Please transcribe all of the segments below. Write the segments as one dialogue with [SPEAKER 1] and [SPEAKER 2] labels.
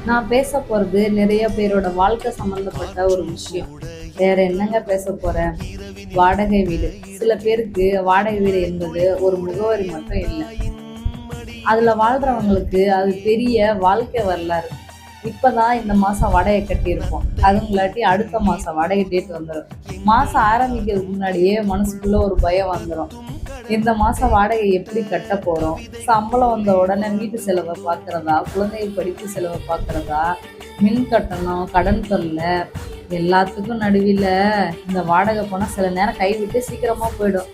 [SPEAKER 1] நான் பேச போறது நிறைய பேரோட வாழ்க்கை சம்பந்தப்பட்ட ஒரு விஷயம். வேற என்னங்க பேச போறேன்? வாடகை வீடு. சில பேருக்கு வாடகை வீடு என்பது ஒரு முகவரி மட்டும் இல்ல. அதுல வாழ்றவங்களுக்கு அது பெரிய வாழ்க்கை வரலாறு. இப்பதான் இந்த மாசம் வாடகை கட்டியிருப்போம். அதுங்களாட்டி அடுத்த மாசம் வாடகை டேட் வந்துடும். மாசம் ஆரம்பிக்கிறதுக்கு முன்னாடியே மனசுக்குள்ள ஒரு பயம் வந்துடும். இந்த மாசம் வாடகை எப்படி கட்ட போறோம்? சம்பளம் வந்த உடனே வீட்டு செலவை பார்க்கறதா, குழந்தைகள் படிப்பு செலவை பார்க்கறதா, மின் கட்டணம், கடன் தொல்லை, எல்லாத்துக்கும் நடுவில் இந்த வாடகை போனால் சில நேரம் கைவிட்டு சீக்கிரமா போயிடும்.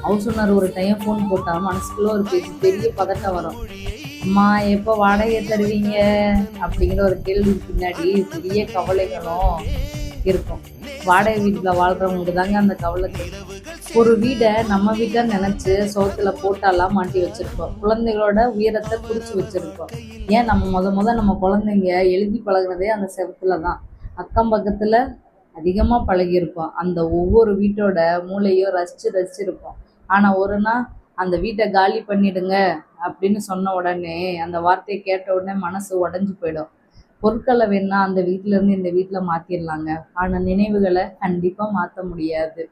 [SPEAKER 1] ஹவுஸ் ஓனர் ஒரு டைம் ஃபோன் போட்டால் மனசுக்குள்ள ஒரு பெரிய பதட்டம் வரும். அம்மா எப்போ வாடகை தருவீங்க அப்படிங்கிற ஒரு கேள்வி பின்னாடி பெரிய கவலைகளும் இருக்கும். வாடகை வீட்டில் வாழ்றவங்களுக்கு தாங்க அந்த கவலை தெரியும். ஒரு வீடை நம்ம வீட்டை நினைச்சு சோத்துல போட்டாலாம் மாட்டி வச்சிருப்போம். குழந்தைகளோட உயரத்தை குறிச்சு வச்சிருப்போம். ஏன் நம்ம நம்ம குழந்தைங்க எழுதி பழகுனதே அந்த செவத்துல தான். அக்கம் பக்கத்துல அதிகமா பழகியிருப்போம். அந்த ஒவ்வொரு வீட்டோட மூளையும் ரசிச்சு ரசிச்சிருப்போம். ஆனா ஒரு நாள் அந்த வீட்டை காலி பண்ணிடுங்க அப்படின்னு சொன்ன உடனே, அந்த வார்த்தையை கேட்ட உடனே மனசு உடஞ்சு போயிடும். பொருட்களை வேணா அந்த வீட்டுல இருந்து இந்த வீட்டுல மாத்திரலாங்க. ஆனா நினைவுகளை கண்டிப்பா மாத்த முடியாது.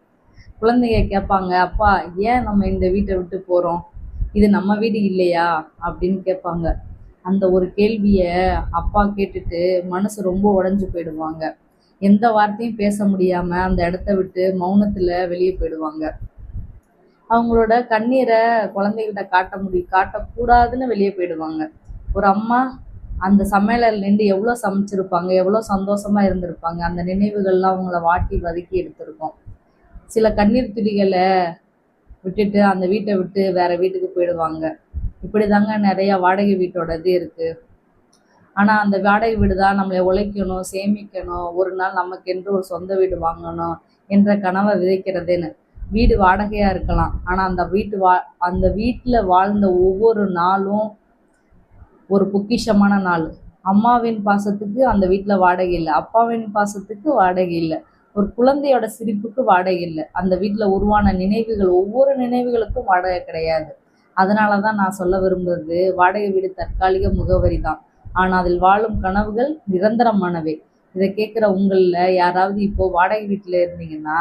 [SPEAKER 1] குழந்தைங்க கேட்பாங்க, அப்பா ஏன் நம்ம இந்த வீட்டை விட்டு போறோம்? இது நம்ம வீடு இல்லையா அப்படின்னு கேட்பாங்க. அந்த ஒரு கேள்விய அப்பா கேட்டுட்டு மனசு ரொம்ப உடைஞ்சு போயிடுவாங்க. எந்த வார்த்தையும் பேச முடியாம அந்த இடத்த விட்டு மௌனத்துல வெளியே போயிடுவாங்க. அவங்களோட கண்ணீரை குழந்தைகிட்ட காட்டக்கூடாதுன்னு வெளியே போயிடுவாங்க. ஒரு அம்மா அந்த சமையலறையில் நின்று எவ்வளோ சமைச்சிருப்பாங்க, எவ்வளோ சந்தோஷமா இருந்திருப்பாங்க. அந்த நினைவுகள்லாம் அவங்கள வாட்டி வதக்கி எடுத்திருக்கோம். சில கண்ணீர் துளிகளை விட்டுட்டு அந்த வீட்டை விட்டு வேற வீட்டுக்கு போயிடுவாங்க. இப்படிதாங்க நிறைய வாடகை வீட்டோட இது இருக்கு. ஆனா அந்த வாடகை வீடு தான் நம்மளை உழைக்கணும், சேமிக்கணும், ஒரு நாள் நமக்கென்று ஒரு சொந்த வீடு வாங்கணும் என்ற கனவை விதைக்கிறதுன்னு. வீடு வாடகையா இருக்கலாம், ஆனா அந்த வீட்டுல வாழ்ந்த ஒவ்வொரு நாளும் ஒரு பொக்கிஷமான நாள். அம்மாவின் பாசத்துக்கு அந்த வீட்டுல வாடகை இல்லை, அப்பாவின் பாசத்துக்கு வாடகை இல்லை, ஒரு குழந்தையோட சிரிப்புக்கு வாடகை இல்லை. அந்த வீட்டுல உருவான நினைவுகள் ஒவ்வொரு நினைவுகளுக்கும் வாடகை கிடையாது. அதனாலதான் நான் சொல்ல விரும்புறது, வாடகை வீடு தற்காலிக முகவரி தான், ஆனா அதில் வாழும் கனவுகள் நிரந்தரமானவை. இதை கேட்குற உங்களில் யாராவது இப்போ வாடகை வீட்டுல இருந்தீங்கன்னா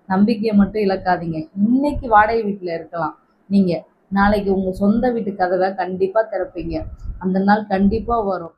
[SPEAKER 1] நம்பிக்கையை மட்டும் இழக்காதீங்க. இன்னைக்கு வாடகை வீட்டுல இருக்கலாம் நீங்க, நாளைக்கு உங்க சொந்த வீட்டு கதவை கண்டிப்பா திறப்பீங்க. அந்த நாள் கண்டிப்பா வரும்.